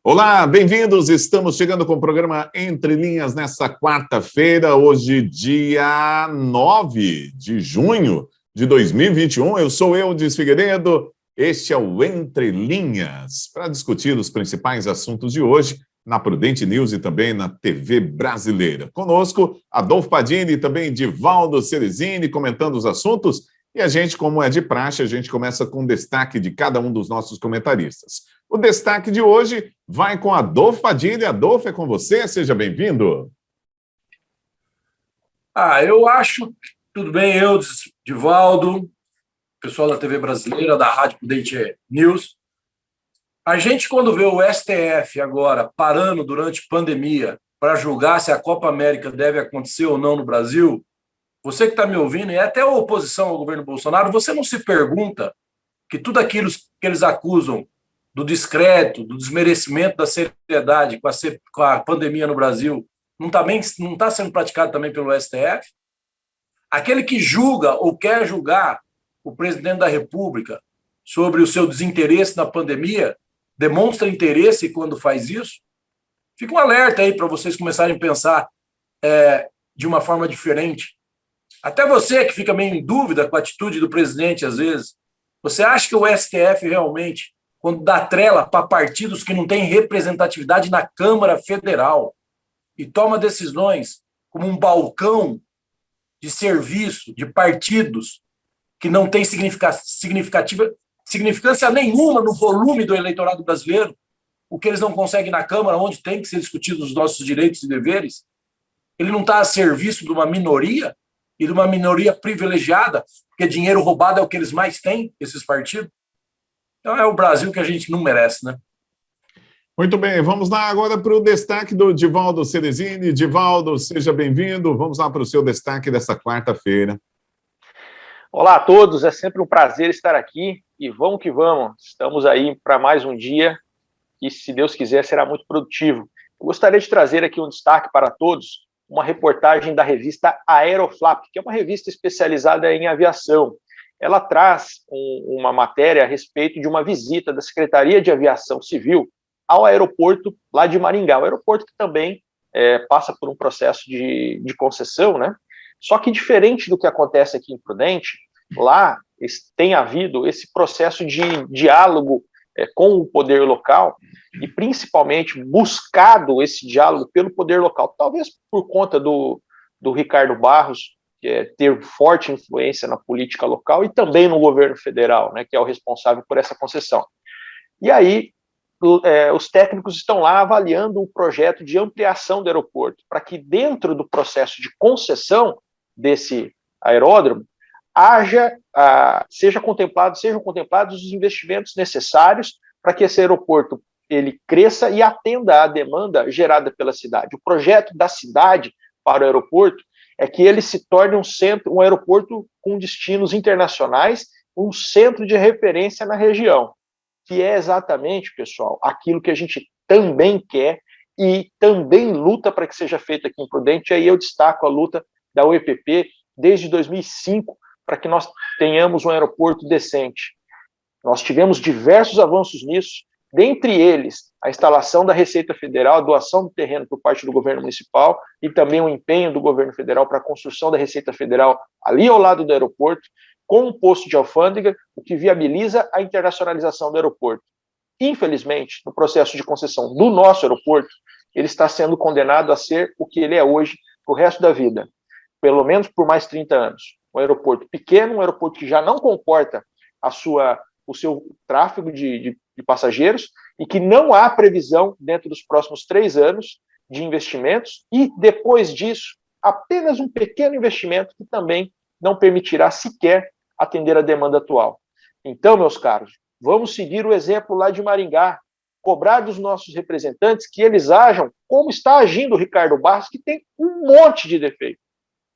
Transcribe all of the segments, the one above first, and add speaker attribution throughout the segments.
Speaker 1: Olá, bem-vindos. Estamos chegando com o programa Entre Linhas nessa quarta-feira, hoje, dia 9 de junho de 2021. Eu sou Eudes Figueiredo, este é o Entre Linhas, para discutir os principais assuntos de hoje na Prudente News e também na TV brasileira. Conosco, Adolfo Padini e também Divaldo Ceresini comentando os assuntos. E a gente, como é de praxe, a gente começa com o destaque de cada um dos nossos comentaristas. O destaque de hoje vai com Adolfo Padilha. Adolfo, é com você, seja bem-vindo.
Speaker 2: Eu acho, tudo bem, eu, Divaldo, pessoal da TV brasileira, da Rádio Prudente News. A gente, quando vê o STF agora parando durante pandemia para julgar se a Copa América deve acontecer ou não no Brasil, você que está me ouvindo, e até a oposição ao governo Bolsonaro, você não se pergunta que tudo aquilo que eles acusam do descrédito, do desmerecimento da seriedade com a pandemia no Brasil, não está sendo praticado também pelo STF? Aquele que julga ou quer julgar o presidente da República sobre o seu desinteresse na pandemia, demonstra interesse quando faz isso? Fica um alerta aí para vocês começarem a pensar de uma forma diferente. Até você que fica meio em dúvida com a atitude do presidente, às vezes, você acha que o STF realmente, quando dá trela para partidos que não têm representatividade na Câmara Federal e toma decisões como um balcão de serviço de partidos que não tem significância nenhuma no volume do eleitorado brasileiro, o que eles não conseguem na Câmara, onde tem que ser discutidos os nossos direitos e deveres, ele não está a serviço de uma minoria e de uma minoria privilegiada, porque dinheiro roubado é o que eles mais têm, esses partidos? Então é o Brasil que a gente não merece, né?
Speaker 1: Muito bem, vamos lá agora para o destaque do Divaldo Ceresini. Divaldo, seja bem-vindo. Vamos lá para o seu destaque dessa quarta-feira.
Speaker 3: Olá a todos, é sempre um prazer estar aqui e vamos que vamos. Estamos aí para mais um dia que, se Deus quiser, será muito produtivo. Eu gostaria de trazer aqui um destaque para todos, uma reportagem da revista Aeroflap, que é uma revista especializada em aviação. Ela traz uma matéria a respeito de uma visita da Secretaria de Aviação Civil ao aeroporto lá de Maringá, o aeroporto que também passa por um processo de concessão, né? Só que, diferente do que acontece aqui em Prudente, lá tem havido esse processo de diálogo com o poder local e, principalmente, buscado esse diálogo pelo poder local, talvez por conta do Ricardo Barros ter forte influência na política local e também no governo federal, né, que é o responsável por essa concessão. E aí, os técnicos estão lá avaliando um projeto de ampliação do aeroporto, para que dentro do processo de concessão desse aeródromo sejam contemplados os investimentos necessários para que esse aeroporto ele cresça e atenda à demanda gerada pela cidade. O projeto da cidade para o aeroporto é que ele se torne um aeroporto com destinos internacionais, um centro de referência na região, que é exatamente, pessoal, aquilo que a gente também quer e também luta para que seja feito aqui em Prudente. E aí eu destaco a luta da UEPP desde 2005 para que nós tenhamos um aeroporto decente. Nós tivemos diversos avanços nisso, dentre eles a instalação da Receita Federal, a doação do terreno por parte do governo municipal e também o empenho do governo federal para a construção da Receita Federal ali ao lado do aeroporto, com um posto de alfândega, o que viabiliza a internacionalização do aeroporto. Infelizmente, no processo de concessão do nosso aeroporto, ele está sendo condenado a ser o que ele é hoje para o resto da vida, pelo menos por mais 30 anos. Um aeroporto pequeno, um aeroporto que já não comporta o seu tráfego de passageiros e que não há previsão dentro dos próximos 3 anos de investimentos e, depois disso, apenas um pequeno investimento que também não permitirá sequer atender a demanda atual. Então, meus caros, vamos seguir o exemplo lá de Maringá, cobrar dos nossos representantes que eles ajam como está agindo o Ricardo Barros, que tem um monte de defeito,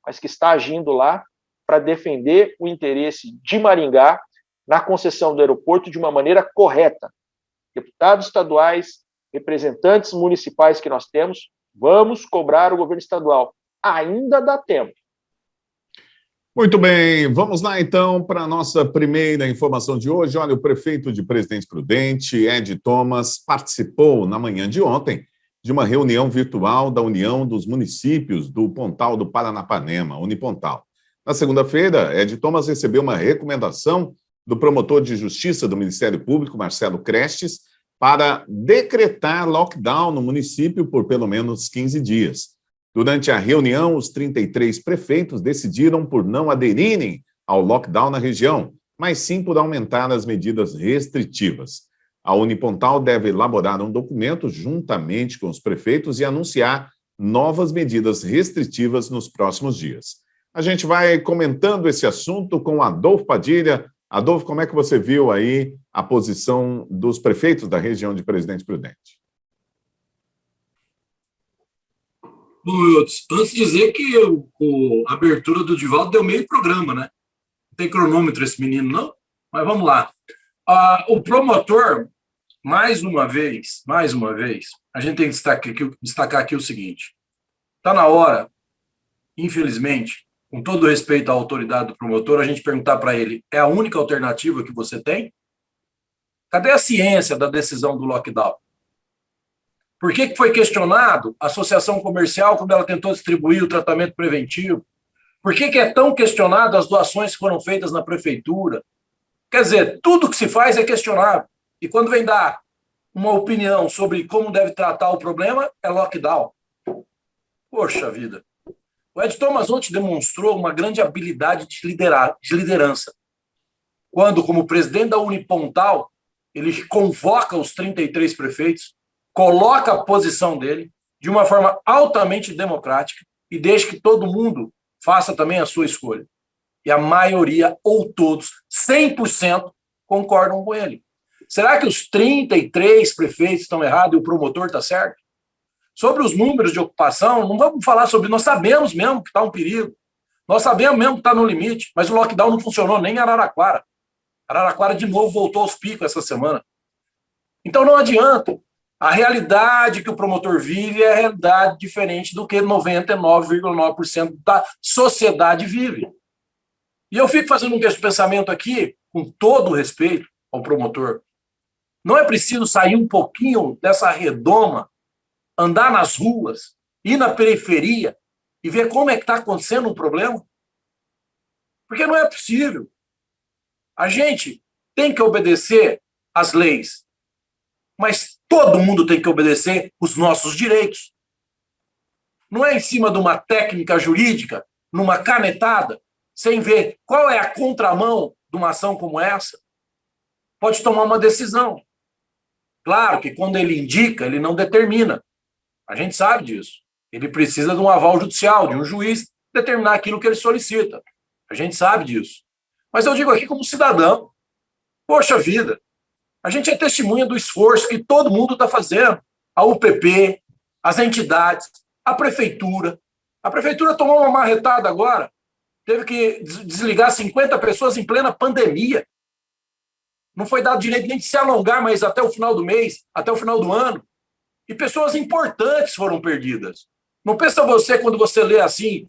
Speaker 3: mas que está agindo lá para defender o interesse de Maringá na concessão do aeroporto de uma maneira correta. Deputados estaduais, representantes municipais que nós temos, Vamos cobrar o governo estadual. Ainda dá tempo.
Speaker 1: Muito bem, vamos lá então para a nossa primeira informação de hoje. Olha, o prefeito de Presidente Prudente, Ed Thomas, participou na manhã de ontem de uma reunião virtual da União dos Municípios do Pontal do Paranapanema, Unipontal. Na segunda-feira, Ed Thomas recebeu uma recomendação do promotor de justiça do Ministério Público, Marcelo Crestes, para decretar lockdown no município por pelo menos 15 dias. Durante a reunião, os 33 prefeitos decidiram por não aderirem ao lockdown na região, mas sim por aumentar as medidas restritivas. A Unipontal deve elaborar um documento juntamente com os prefeitos e anunciar novas medidas restritivas nos próximos dias. A gente vai comentando esse assunto com Adolfo Padilha. Adolfo, como é que você viu aí a posição dos prefeitos da região de Presidente Prudente?
Speaker 2: Bom, antes de dizer que a abertura do Divaldo deu meio programa, né? Não tem cronômetro esse menino, não? Mas vamos lá. O promotor, mais uma vez, a gente tem que destacar aqui o seguinte. Está na hora, infelizmente, com todo respeito à autoridade do promotor, a gente perguntar para ele, é a única alternativa que você tem? Cadê a ciência da decisão do lockdown? Por que foi questionado a associação comercial quando ela tentou distribuir o tratamento preventivo? Por que é tão questionado as doações que foram feitas na prefeitura? Quer dizer, tudo que se faz é questionável. E quando vem dar uma opinião sobre como deve tratar o problema, é lockdown. Poxa vida. O Ed Thomas ontem demonstrou uma grande habilidade de liderança. Quando, como presidente da Unipontal, ele convoca os 33 prefeitos, coloca a posição dele de uma forma altamente democrática e deixa que todo mundo faça também a sua escolha. E a maioria, ou todos, 100%, concordam com ele. Será que os 33 prefeitos estão errados e o promotor está certo? Sobre os números de ocupação, não vamos falar sobre... Nós sabemos mesmo que está um perigo. Nós sabemos mesmo que está no limite, mas o lockdown não funcionou nem em Araraquara. Araraquara, de novo, voltou aos picos essa semana. Então, não adianta. A realidade que o promotor vive é a realidade diferente do que 99,9% da sociedade vive. E eu fico fazendo um pensamento aqui, com todo o respeito ao promotor. Não é preciso sair um pouquinho dessa redoma, andar nas ruas, ir na periferia e ver como é que está acontecendo um problema? Porque não é possível. A gente tem que obedecer às leis, mas todo mundo tem que obedecer os nossos direitos. Não é em cima de uma técnica jurídica, numa canetada, sem ver qual é a contramão de uma ação como essa, pode tomar uma decisão. Claro que quando ele indica, ele não determina. A gente sabe disso. Ele precisa de um aval judicial, de um juiz determinar aquilo que ele solicita. A gente sabe disso. Mas eu digo aqui como cidadão, poxa vida, a gente é testemunha do esforço que todo mundo está fazendo. A UPP, as entidades, a prefeitura. A prefeitura tomou uma marretada agora, teve que desligar 50 pessoas em plena pandemia. Não foi dado direito nem de se alongar, mas até o final do mês, até o final do ano. E pessoas importantes foram perdidas. Não pensa você, quando você lê assim,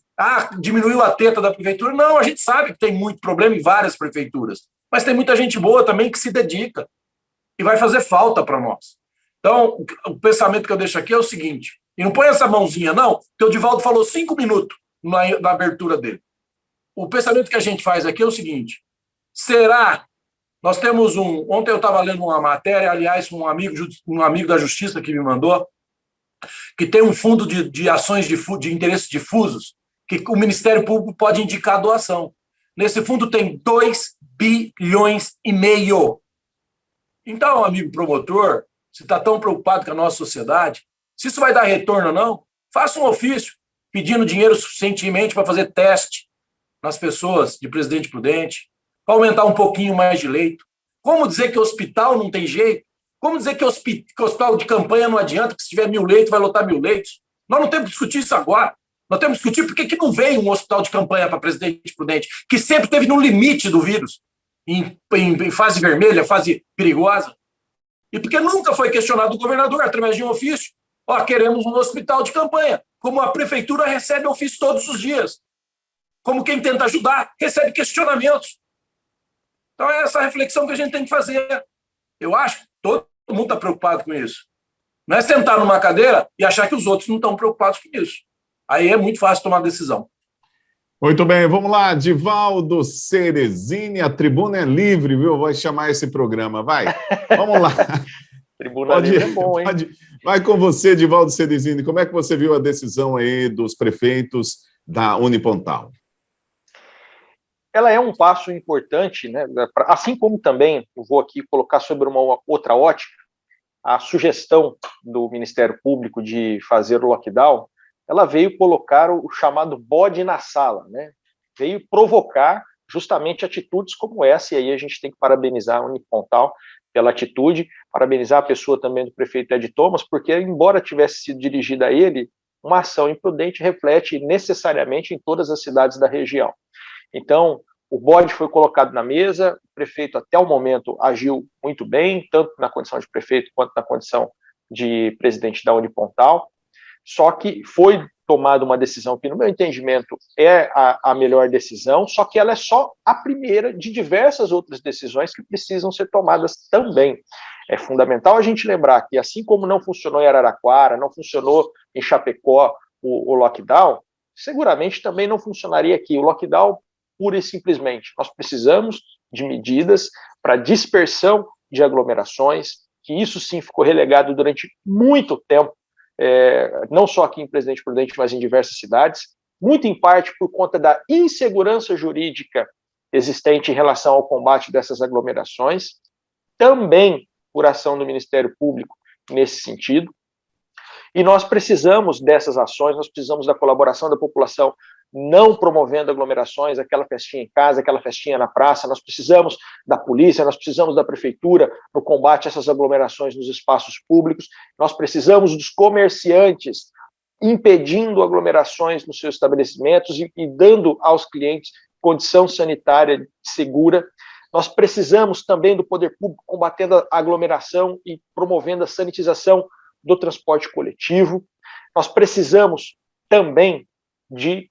Speaker 2: diminuiu a teta da prefeitura. Não, a gente sabe que tem muito problema em várias prefeituras. Mas tem muita gente boa também que se dedica. E vai fazer falta para nós. Então, o pensamento que eu deixo aqui é o seguinte, e não põe essa mãozinha, não, porque o Divaldo falou 5 minutos na abertura dele. O pensamento que a gente faz aqui é o seguinte, será... Nós temos ontem eu estava lendo uma matéria, aliás, um amigo da Justiça que me mandou, que tem um fundo de ações de interesses difusos, que o Ministério Público pode indicar doação. Nesse fundo tem 2,5 bilhões. Então, amigo promotor, se está tão preocupado com a nossa sociedade, se isso vai dar retorno ou não, faça um ofício pedindo dinheiro suficientemente para fazer teste nas pessoas de Presidente Prudente, para aumentar um pouquinho mais de leito. Como dizer que hospital não tem jeito? Como dizer que hospital de campanha não adianta, que se tiver 1.000 leitos, vai lotar 1.000 leitos? Nós não temos que discutir isso agora. Nós temos que discutir por que não veio um hospital de campanha para Presidente Prudente, que sempre esteve no limite do vírus, em fase vermelha, fase perigosa. E porque nunca foi questionado o governador, através de um ofício. Ó, queremos um hospital de campanha, como a prefeitura recebe ofício todos os dias. Como quem tenta ajudar, recebe questionamentos. Então é essa reflexão que a gente tem que fazer. Eu acho que todo mundo está preocupado com isso. Não é sentar numa cadeira e achar que os outros não estão preocupados com isso. Aí é muito fácil tomar decisão.
Speaker 1: Muito bem, vamos lá. Divaldo Ceresini, a tribuna é livre, viu? Vai chamar esse programa, vai. Vamos lá.
Speaker 3: Tribuna livre é bom, hein?
Speaker 1: Vai com você, Divaldo Ceresini. Como é que você viu a decisão aí dos prefeitos da Unipontal?
Speaker 3: Ela é um passo importante, né? Assim como também eu vou aqui colocar sobre uma outra ótica, a sugestão do Ministério Público de fazer o lockdown, ela veio colocar o chamado bode na sala, né? Veio provocar justamente atitudes como essa, e aí a gente tem que parabenizar a Unipontal pela atitude, parabenizar a pessoa também do prefeito Ed Thomas, porque embora tivesse sido dirigida a ele, uma ação imprudente reflete necessariamente em todas as cidades da região. Então, o bode foi colocado na mesa, o prefeito até o momento agiu muito bem, tanto na condição de prefeito quanto na condição de presidente da Unipontal, só que foi tomada uma decisão que, no meu entendimento, é a melhor decisão, só que ela é só a primeira de diversas outras decisões que precisam ser tomadas também. É fundamental a gente lembrar que, assim como não funcionou em Araraquara, não funcionou em Chapecó o lockdown, seguramente também não funcionaria aqui. O lockdown, pura e simplesmente, nós precisamos de medidas para dispersão de aglomerações, que isso sim ficou relegado durante muito tempo, não só aqui em Presidente Prudente, mas em diversas cidades, muito em parte por conta da insegurança jurídica existente em relação ao combate dessas aglomerações, também por ação do Ministério Público nesse sentido. E nós precisamos dessas ações, nós precisamos da colaboração da população, não promovendo aglomerações, aquela festinha em casa, aquela festinha na praça. Nós precisamos da polícia, nós precisamos da prefeitura no combate a essas aglomerações nos espaços públicos. Nós precisamos dos comerciantes impedindo aglomerações nos seus estabelecimentos e dando aos clientes condição sanitária segura. Nós precisamos também do poder público combatendo a aglomeração e promovendo a sanitização do transporte coletivo. Nós precisamos também de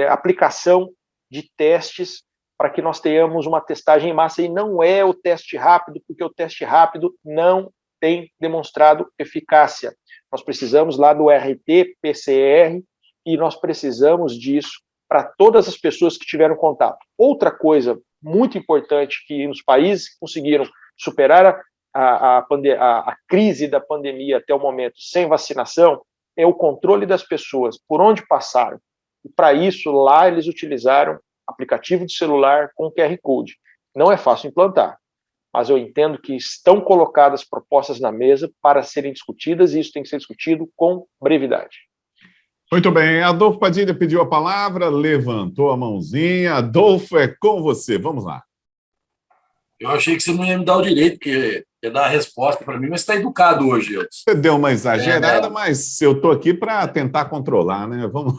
Speaker 3: aplicação de testes para que nós tenhamos uma testagem em massa, e não é o teste rápido, porque o teste rápido não tem demonstrado eficácia. Nós precisamos lá do RT-PCR e nós precisamos disso para todas as pessoas que tiveram contato. Outra coisa muito importante que nos países que conseguiram superar a crise da pandemia até o momento sem vacinação é o controle das pessoas, por onde passaram. E para isso, lá eles utilizaram aplicativo de celular com QR Code. Não é fácil implantar, mas eu entendo que estão colocadas propostas na mesa para serem discutidas, e isso tem que ser discutido com brevidade.
Speaker 1: Muito bem, Adolfo Padilha pediu a palavra, levantou a mãozinha. Adolfo, é com você, vamos lá.
Speaker 2: Eu achei que você não ia me dar o direito, porque ia dar a resposta para mim, mas está educado hoje, Eudes.
Speaker 1: Você deu uma exagerada, mas eu estou aqui para tentar controlar, né? Vamos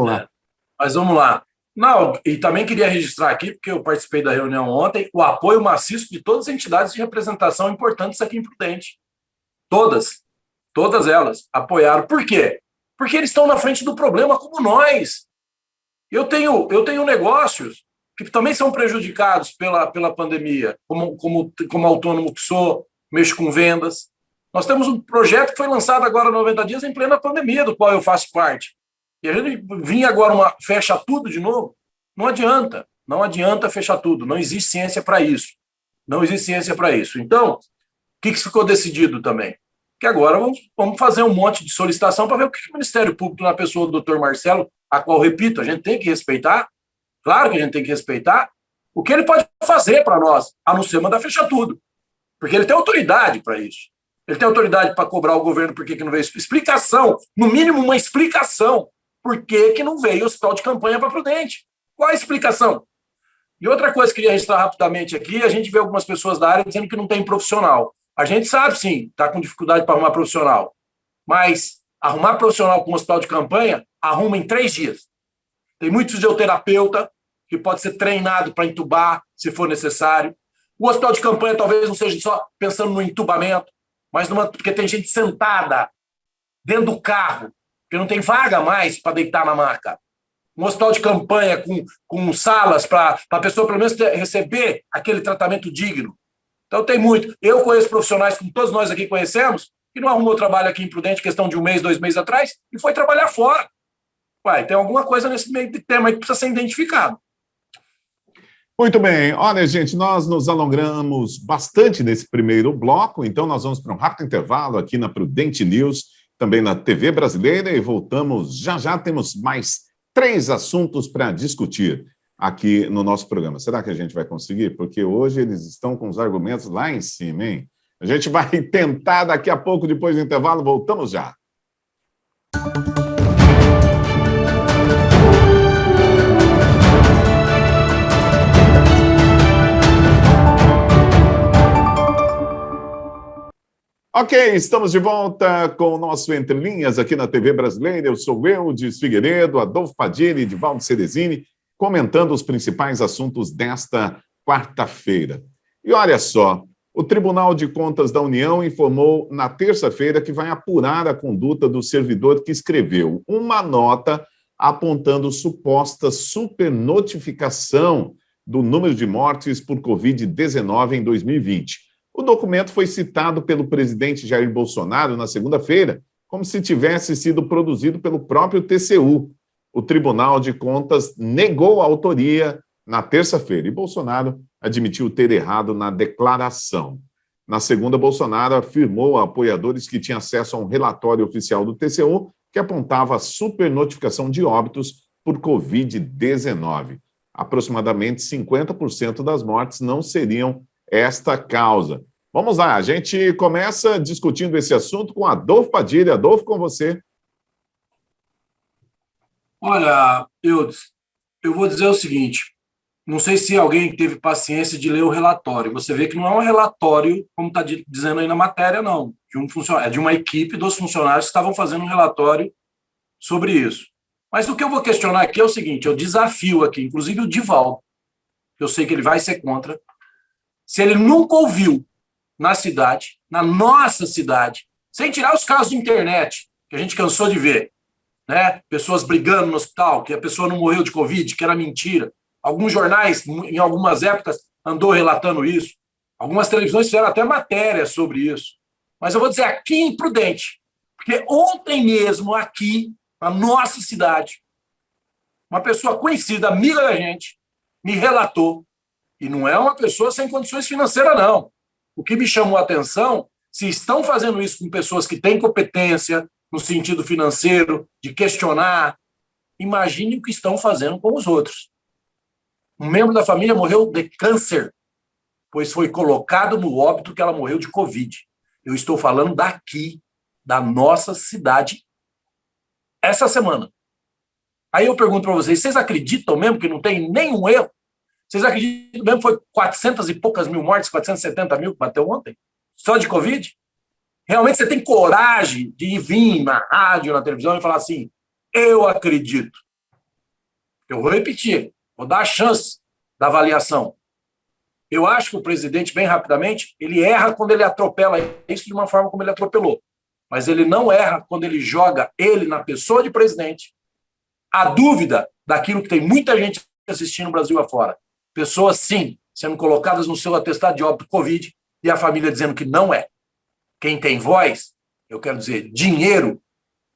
Speaker 1: lá.
Speaker 2: Mas vamos lá. Não, e também queria registrar aqui, porque eu participei da reunião ontem, o apoio maciço de todas as entidades de representação importantes aqui em Prudente. Todas elas apoiaram. Por quê? Porque eles estão na frente do problema como nós. Eu tenho negócios que também são prejudicados pela pandemia, como autônomo que sou, mexo com vendas. Nós temos um projeto que foi lançado agora 90 dias em plena pandemia, do qual eu faço parte. E a gente vinha agora fecha tudo de novo. Não adianta fechar tudo. Não existe ciência para isso. Então, o que ficou decidido também? Que agora vamos fazer um monte de solicitação para ver o que o Ministério Público, na pessoa do doutor Marcelo, a qual, repito, a gente tem que respeitar. Claro que a gente tem que respeitar o que ele pode fazer para nós, a não ser mandar fechar tudo. Porque ele tem autoridade para isso. Ele tem autoridade para cobrar o governo por que não veio explicação, no mínimo uma explicação, por que não veio o hospital de campanha para Prudente. Qual a explicação? E outra coisa que eu queria registrar rapidamente aqui, a gente vê algumas pessoas da área dizendo que não tem profissional. A gente sabe, sim, está com dificuldade para arrumar profissional. Mas arrumar profissional com um hospital de campanha, arruma em 3 dias. Tem muito fisioterapeuta que pode ser treinado para entubar, se for necessário. O hospital de campanha talvez não seja só pensando no entubamento, mas porque tem gente sentada dentro do carro, porque não tem vaga mais para deitar na maca. Um hospital de campanha com salas para a pessoa, pelo menos, receber aquele tratamento digno. Então, tem muito. Eu conheço profissionais, como todos nós aqui conhecemos, que não arrumou trabalho aqui em Prudente, questão de 1 mês, 2 meses atrás, e foi trabalhar fora. Ué, tem alguma coisa nesse meio de tema aí que precisa ser identificado.
Speaker 1: Muito bem. Olha, gente, nós nos alongamos bastante nesse primeiro bloco, então nós vamos para um rápido intervalo aqui na Prudente News, também na TV Brasileira, e voltamos já já. Temos mais 3 assuntos para discutir aqui no nosso programa. Será que a gente vai conseguir? Porque hoje eles estão com os argumentos lá em cima, hein? A gente vai tentar daqui a pouco, depois do intervalo. Voltamos já. Ok, estamos de volta com o nosso Entre Linhas aqui na TV Brasileira. Eu sou Eudes Figueiredo, Adolfo Padilha e Divaldo Ceresini, comentando os principais assuntos desta quarta-feira. E olha só, o Tribunal de Contas da União informou na terça-feira que vai apurar a conduta do servidor que escreveu uma nota apontando suposta supernotificação do número de mortes por Covid-19 em 2020. O documento foi citado pelo presidente Jair Bolsonaro na segunda-feira, como se tivesse sido produzido pelo próprio TCU. O Tribunal de Contas negou a autoria na terça-feira e Bolsonaro admitiu ter errado na declaração. Na segunda, Bolsonaro afirmou a apoiadores que tinha acesso a um relatório oficial do TCU que apontava a supernotificação de óbitos por Covid-19. Aproximadamente 50% das mortes não seriam esta causa. Vamos lá, a gente começa discutindo esse assunto com Adolfo Padilha. Adolfo, com você.
Speaker 2: Olha, Eudes, eu vou dizer o seguinte, não sei se alguém teve paciência de ler o relatório. Você vê que não é um relatório, como está dizendo aí na matéria, não. É de uma equipe dos funcionários que estavam fazendo um relatório sobre isso. Mas o que eu vou questionar aqui é o seguinte, eu desafio aqui, inclusive o Divaldo, eu sei que ele vai ser contra, se ele nunca ouviu na cidade, na nossa cidade, sem tirar os casos de internet, que a gente cansou de ver, né? Pessoas brigando no hospital, que a pessoa não morreu de Covid, que era mentira. Alguns jornais, em algumas épocas, andou relatando isso. Algumas televisões fizeram até matéria sobre isso. Mas eu vou dizer aqui em Prudente, porque ontem mesmo, aqui, na nossa cidade, uma pessoa conhecida, amiga da gente, me relatou. E não é uma pessoa sem condições financeiras, não. O que me chamou a atenção, se estão fazendo isso com pessoas que têm competência no sentido financeiro, de questionar, imagine o que estão fazendo com os outros. Um membro da família morreu de câncer, pois foi colocado no óbito que ela morreu de Covid. Eu estou falando daqui, da nossa cidade, essa semana. Aí eu pergunto para vocês acreditam mesmo que não tem nenhum erro? Vocês acreditam mesmo que foi 400 e poucas mil mortes, 470 mil que bateu ontem? Só de Covid? Realmente você tem coragem de vir na rádio, na televisão e falar assim, eu acredito. Eu vou repetir, vou dar a chance da avaliação. Eu acho que o presidente, bem rapidamente, ele erra quando ele atropela isso de uma forma como ele atropelou. Mas ele não erra quando ele joga ele na pessoa de presidente a dúvida daquilo que tem muita gente assistindo no Brasil afora. Pessoas, sim, sendo colocadas no seu atestado de óbito Covid e a família dizendo que não é. Quem tem voz, eu quero dizer, dinheiro,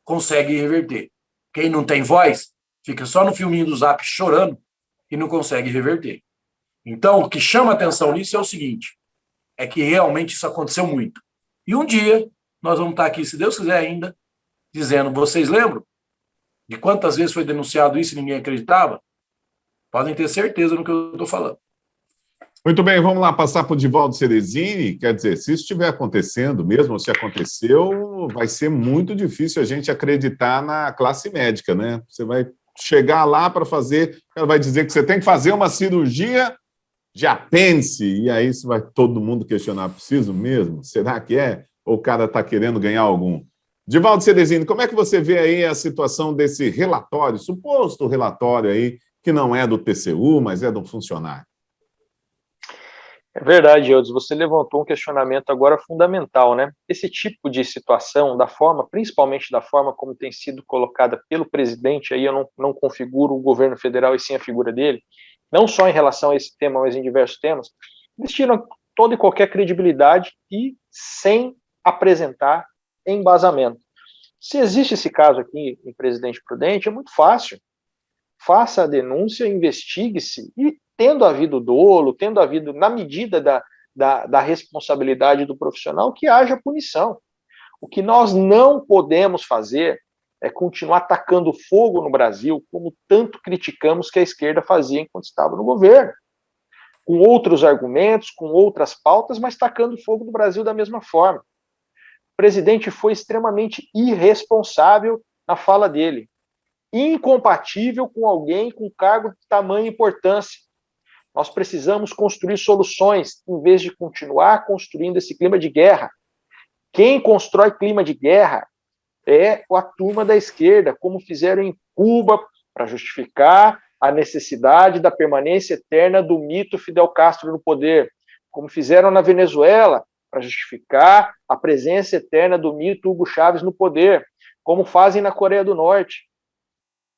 Speaker 2: consegue reverter. Quem não tem voz, fica só no filminho do Zap chorando e não consegue reverter. Então, o que chama atenção nisso é o seguinte, é que realmente isso aconteceu muito. E um dia, nós vamos estar aqui, se Deus quiser ainda, dizendo, vocês lembram de quantas vezes foi denunciado isso e ninguém acreditava? Podem ter certeza no que eu estou falando.
Speaker 1: Muito bem, vamos lá passar para o Divaldo Ceresini. Quer dizer, se isso estiver acontecendo mesmo, ou se aconteceu, vai ser muito difícil a gente acreditar na classe médica, né? Você vai chegar lá para fazer, ela vai dizer que você tem que fazer uma cirurgia de apêndice, e aí isso vai todo mundo questionar, preciso mesmo? Será que é? Ou o cara está querendo ganhar algum? Divaldo Ceresini, como é que você vê aí a situação desse relatório, suposto relatório aí, que não é do TCU, mas é de um funcionário?
Speaker 3: É verdade, Eudes, você levantou um questionamento agora fundamental, né? Esse tipo de situação, da forma, principalmente da forma como tem sido colocada pelo presidente, aí eu não configuro o governo federal e sim a figura dele, não só em relação a esse tema, mas em diversos temas, eles tiram toda e qualquer credibilidade e sem apresentar embasamento. Se existe esse caso aqui em Presidente Prudente, é muito fácil. Faça a denúncia, investigue-se e, tendo havido dolo, tendo havido, na medida da responsabilidade do profissional, que haja punição. O que nós não podemos fazer é continuar tacando fogo no Brasil, como tanto criticamos que a esquerda fazia enquanto estava no governo, com outros argumentos, com outras pautas, mas tacando fogo no Brasil da mesma forma. O presidente foi extremamente irresponsável na fala dele, incompatível com alguém com cargo de tamanha importância. Nós precisamos construir soluções, em vez de continuar construindo esse clima de guerra. Quem constrói clima de guerra é a turma da esquerda, como fizeram em Cuba, para justificar a necessidade da permanência eterna do mito Fidel Castro no poder, como fizeram na Venezuela, para justificar a presença eterna do mito Hugo Chávez no poder, como fazem na Coreia do Norte.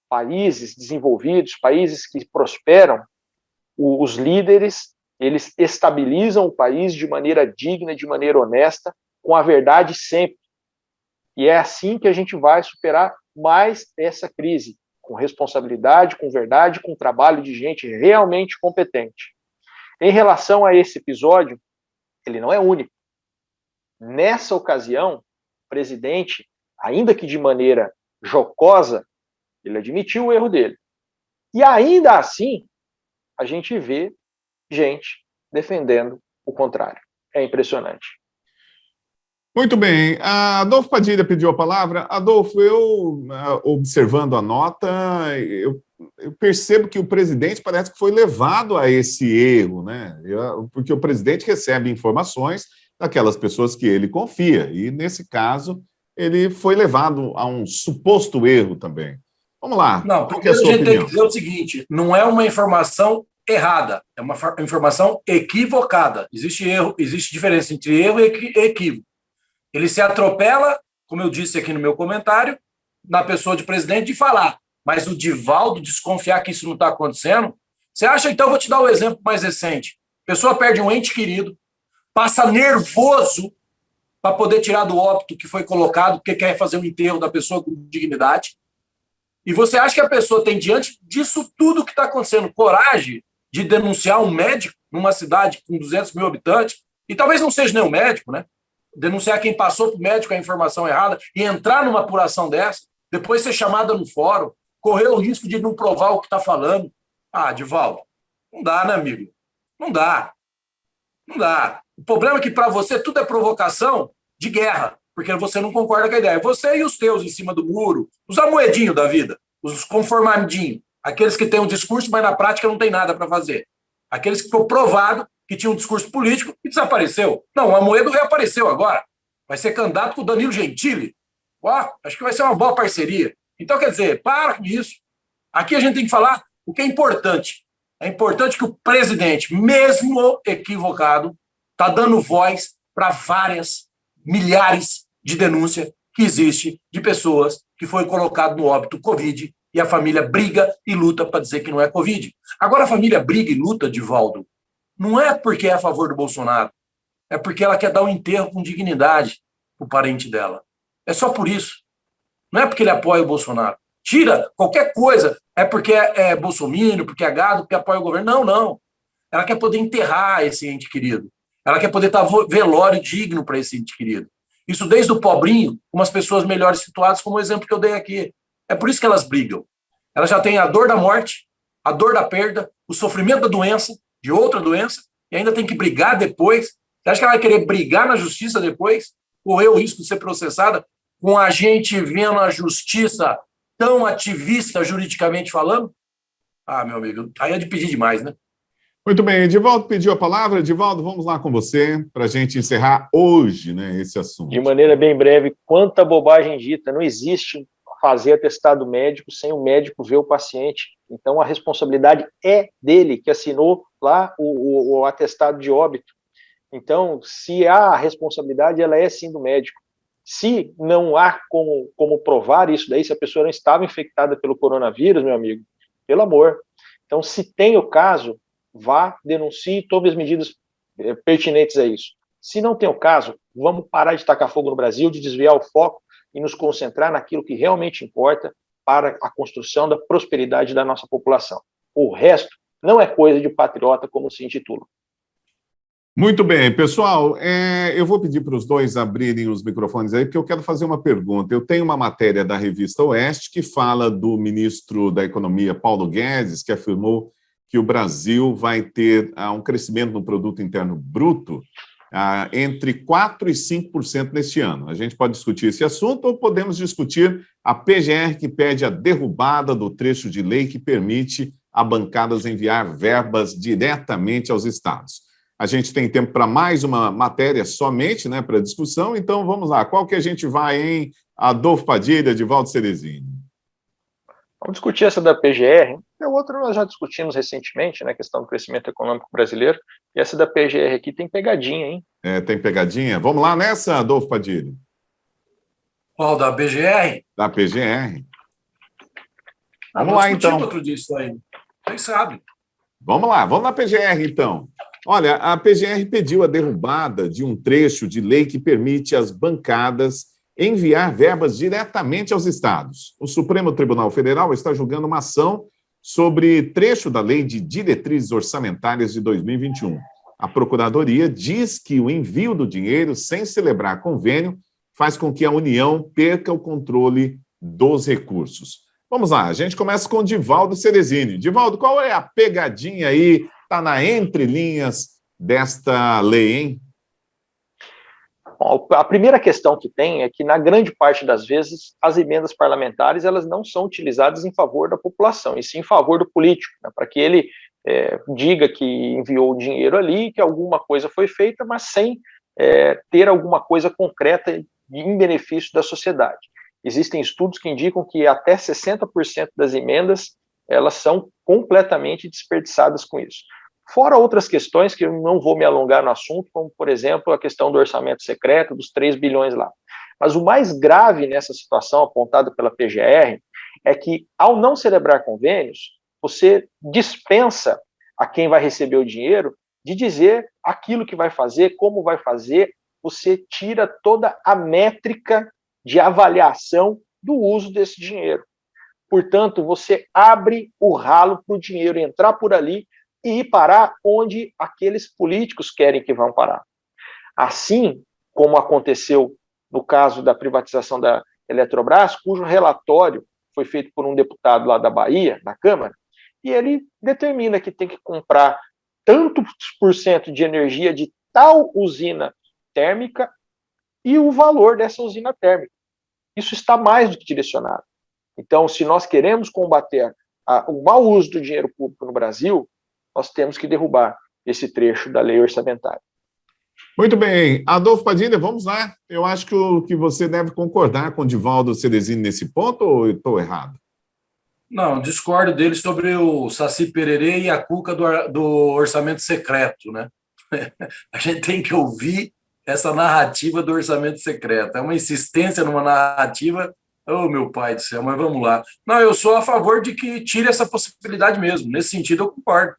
Speaker 3: Países desenvolvidos, países que prosperam, os líderes, eles estabilizam o país de maneira digna, de maneira honesta, com a verdade sempre. E é assim que a gente vai superar mais essa crise, com responsabilidade, com verdade, com trabalho de gente realmente competente. Em relação a esse episódio, ele não é único. Nessa ocasião, o presidente, ainda que de maneira jocosa, ele admitiu o erro dele. E ainda assim, a gente vê gente defendendo o contrário. É impressionante.
Speaker 1: Muito bem. A Adolfo Padilha pediu a palavra. Adolfo, eu, observando a nota, eu percebo que o presidente parece que foi levado a esse erro, né? Porque o presidente recebe informações daquelas pessoas que ele confia, e, nesse caso, ele foi levado a um suposto erro também. Vamos lá.
Speaker 2: Não,
Speaker 1: qual que é a
Speaker 2: primeiro
Speaker 1: sua
Speaker 2: a gente tem
Speaker 1: opinião?
Speaker 2: que dizer o seguinte, não é uma informação errada, é uma informação equivocada. Existe erro, existe diferença entre erro e equívoco. Ele se atropela, como eu disse aqui no meu comentário, na pessoa de presidente, de falar. Mas o Divaldo desconfiar que isso não está acontecendo, você acha? Então, eu vou te dar um exemplo mais recente. A pessoa perde um ente querido, passa nervoso para poder tirar do óbito que foi colocado, porque quer fazer um enterro da pessoa com dignidade. E você acha que a pessoa tem, diante disso tudo que está acontecendo, coragem de denunciar um médico numa cidade com 200 mil habitantes, e talvez não seja nem um médico, né? Denunciar quem passou para o médico a informação errada e entrar numa apuração dessa, depois ser chamada no fórum, correr o risco de não provar o que está falando. Ah, Divaldo, não dá, né, amigo? Não dá. Não dá. O problema é que para você tudo é provocação de guerra, porque você não concorda com a ideia. Você e os teus em cima do muro, os amoedinhos da vida, os conformadinhos, aqueles que têm um discurso, mas na prática não tem nada para fazer. Aqueles que ficou provado que tinha um discurso político e desapareceu. Não, o Amoedo reapareceu agora. Vai ser candidato com o Danilo Gentili. Ó, acho que vai ser uma boa parceria. Então, quer dizer, para com isso. Aqui a gente tem que falar o que é importante. É importante que o presidente, mesmo equivocado, está dando voz para várias, milhares de denúncias que existe de pessoas que foi colocado no óbito Covid e a família briga e luta para dizer que não é Covid. Agora a família briga e luta, Divaldo, não é porque é a favor do Bolsonaro, é porque ela quer dar um enterro com dignidade para o parente dela. É só por isso. Não é porque ele apoia o Bolsonaro. Tira qualquer coisa, é porque é bolsominion, porque é gado, porque apoia o governo. Não, não. Ela quer poder enterrar esse ente querido. Ela quer poder estar velório digno para esse ente querido. Isso desde o pobrinho, umas pessoas melhores situadas, como o exemplo que eu dei aqui. É por isso que elas brigam. Elas já têm a dor da morte, a dor da perda, o sofrimento da doença, de outra doença, e ainda tem que brigar depois. Você acha que ela vai querer brigar na justiça depois? Correr o risco de ser processada? Com a gente vendo a justiça tão ativista juridicamente falando? Ah, meu amigo, aí é de pedir demais, né?
Speaker 1: Muito bem, Edivaldo pediu a palavra. Edivaldo, vamos lá com você para a gente encerrar hoje, né, esse assunto.
Speaker 3: De maneira bem breve, quanta bobagem dita. Não existe fazer atestado médico sem o médico ver o paciente. Então, a responsabilidade é dele, que assinou lá o atestado de óbito. Então, se há a responsabilidade, ela é sim do médico. Se não há como provar isso daí, se a pessoa não estava infectada pelo coronavírus, meu amigo, pelo amor. Então, se tem o caso, vá, denuncie, tome as medidas pertinentes a isso. Se não tem o caso, vamos parar de tacar fogo no Brasil, de desviar o foco e nos concentrar naquilo que realmente importa para a construção da prosperidade da nossa população. O resto não é coisa de patriota, como se intitula.
Speaker 1: Muito bem, pessoal, eu vou pedir para os dois abrirem os microfones aí, porque eu quero fazer uma pergunta. Eu tenho uma matéria da revista Oeste que fala do ministro da Economia, Paulo Guedes, que afirmou que o Brasil vai ter um crescimento no produto interno bruto entre 4% e 5% neste ano. A gente pode discutir esse assunto ou podemos discutir a PGR que pede a derrubada do trecho de lei que permite a bancadas enviar verbas diretamente aos estados. A gente tem tempo para mais uma matéria somente, né, para discussão, então vamos lá. Qual que a gente vai, hein? Adolfo Padilha, Divaldo Ceresini.
Speaker 3: Vamos discutir essa da PGR. A outra nós já discutimos recentemente, né, a questão do crescimento econômico brasileiro, e essa da PGR aqui tem pegadinha, hein?
Speaker 1: Tem pegadinha? Vamos lá nessa, Adolfo Padilha?
Speaker 2: Qual, da PGR?
Speaker 1: Da PGR.
Speaker 2: Vamos lá, então. Outro dia isso aí. Quem sabe?
Speaker 1: Vamos lá, vamos na PGR, então. Olha, a PGR pediu a derrubada de um trecho de lei que permite às bancadas enviar verbas diretamente aos estados. O Supremo Tribunal Federal está julgando uma ação sobre trecho da Lei de Diretrizes Orçamentárias de 2021. A Procuradoria diz que o envio do dinheiro sem celebrar convênio faz com que a União perca o controle dos recursos. Vamos lá, a gente começa com o Divaldo Ceresini. Divaldo, qual é a pegadinha aí? Está na entrelinhas desta lei, hein?
Speaker 3: Bom, a primeira questão que tem é que, na grande parte das vezes, as emendas parlamentares elas não são utilizadas em favor da população, e sim em favor do político, né, para que ele diga que enviou o dinheiro ali, que alguma coisa foi feita, mas sem ter alguma coisa concreta em benefício da sociedade. Existem estudos que indicam que até 60% das emendas elas são completamente desperdiçadas com isso. Fora outras questões que eu não vou me alongar no assunto, como, por exemplo, a questão do orçamento secreto, dos 3 bilhões lá. Mas o mais grave nessa situação apontada pela PGR é que, ao não celebrar convênios, você dispensa a quem vai receber o dinheiro de dizer aquilo que vai fazer, como vai fazer, você tira toda a métrica de avaliação do uso desse dinheiro. Portanto, você abre o ralo para o dinheiro entrar por ali e ir parar onde aqueles políticos querem que vão parar. Assim como aconteceu no caso da privatização da Eletrobras, cujo relatório foi feito por um deputado lá da Bahia, na Câmara, e ele determina que tem que comprar tantos por cento de energia de tal usina térmica e o valor dessa usina térmica. Isso está mais do que direcionado. Então, se nós queremos combater o mau uso do dinheiro público no Brasil, nós temos que derrubar esse trecho da lei orçamentária.
Speaker 1: Muito bem. Adolfo Padilha, vamos lá. Eu acho que você deve concordar com o Divaldo Ceresini nesse ponto, ou eu estou errado?
Speaker 2: Não, discordo dele sobre o Saci Pererê e a cuca do orçamento secreto, né? A gente tem que ouvir essa narrativa do orçamento secreto. É uma insistência numa narrativa. Oh, meu pai do céu, mas vamos lá. Não, eu sou a favor de que tire essa possibilidade mesmo. Nesse sentido, eu concordo.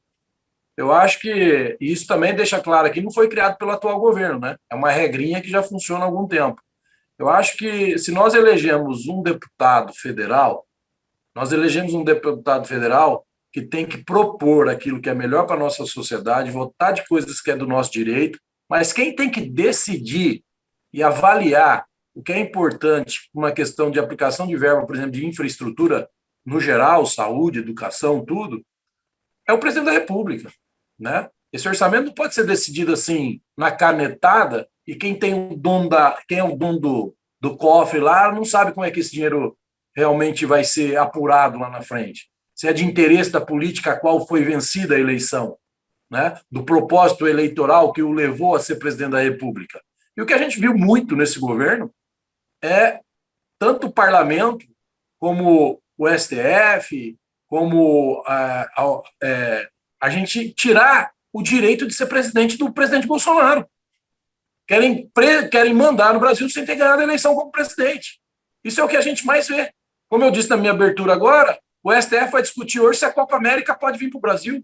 Speaker 2: Eu acho que isso também deixa claro que não foi criado pelo atual governo, né? É uma regrinha que já funciona há algum tempo. Eu acho que se nós elegemos um deputado federal, que tem que propor aquilo que é melhor para a nossa sociedade, votar de coisas que é do nosso direito, mas quem tem que decidir e avaliar o que é importante, uma questão de aplicação de verba, por exemplo, de infraestrutura, no geral, saúde, educação, tudo, é o presidente da República, né? Esse orçamento não pode ser decidido assim, na canetada, e quem é o dono do cofre lá não sabe como é que esse dinheiro realmente vai ser apurado lá na frente. Se é de interesse da política a qual foi vencida a eleição, né? Do propósito eleitoral que o levou a ser presidente da República. E o que a gente viu muito nesse governo é tanto o parlamento como o STF, como a gente tirar o direito de ser presidente do presidente Bolsonaro. Querem mandar no Brasil sem ter ganhado a eleição como presidente. Isso é o que a gente mais vê. Como eu disse na minha abertura agora, o STF vai discutir hoje se a Copa América pode vir para o Brasil.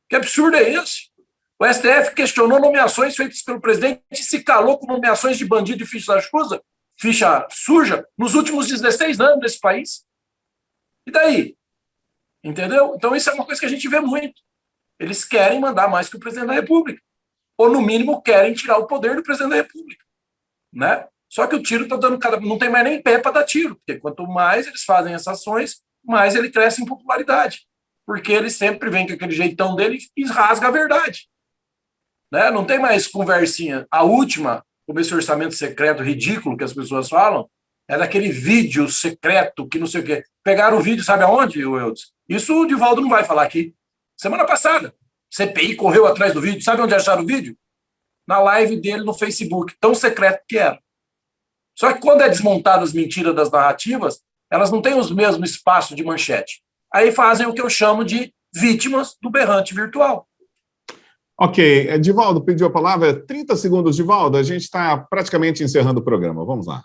Speaker 2: Que absurdo é esse? O STF questionou nomeações feitas pelo presidente e se calou com nomeações de bandido e ficha suja nos últimos 16 anos nesse país. E daí? Entendeu? Então isso é uma coisa que a gente vê muito. Eles querem mandar mais que o presidente da República. Ou, no mínimo, querem tirar o poder do presidente da República. Né? Só que o tiro está dando não tem mais nem pé para dar tiro, porque quanto mais eles fazem essas ações, mais ele cresce em popularidade. Porque ele sempre vem com aquele jeitão dele e rasga a verdade. Né? Não tem mais conversinha. A última, como esse orçamento secreto ridículo que as pessoas falam, é daquele vídeo secreto que não sei o quê. Pegaram o vídeo, sabe aonde, Eudes? Isso o Divaldo não vai falar aqui. Semana passada, CPI correu atrás do vídeo. Sabe onde acharam o vídeo? Na live dele no Facebook, tão secreto que era. Só que quando é desmontado as mentiras das narrativas, elas não têm os mesmos espaços de manchete. Aí fazem o que eu chamo de vítimas do berrante virtual.
Speaker 1: Ok, Divaldo pediu a palavra. 30 segundos, Divaldo, a gente está praticamente encerrando o programa. Vamos lá.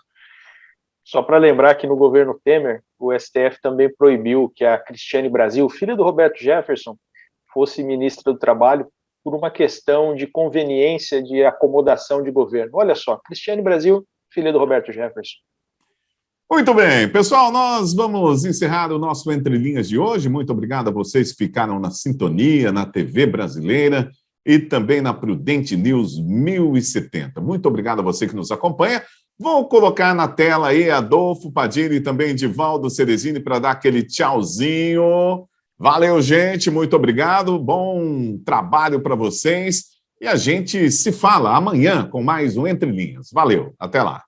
Speaker 3: Só para lembrar que no governo Temer, o STF também proibiu que a Cristiane Brasil, filha do Roberto Jefferson, fosse ministra do Trabalho por uma questão de conveniência de acomodação de governo. Olha só, Cristiane Brasil, filha do Roberto Jefferson.
Speaker 1: Muito bem, pessoal, nós vamos encerrar o nosso Entre Linhas de hoje. Muito obrigado a vocês que ficaram na sintonia, na TV brasileira e também na Prudente News 1070. Muito obrigado a você que nos acompanha. Vou colocar na tela aí Adolfo Padilha e também Divaldo Ceresini para dar aquele tchauzinho. Valeu, gente, muito obrigado. Bom trabalho para vocês. E a gente se fala amanhã com mais um Entre Linhas. Valeu, até lá.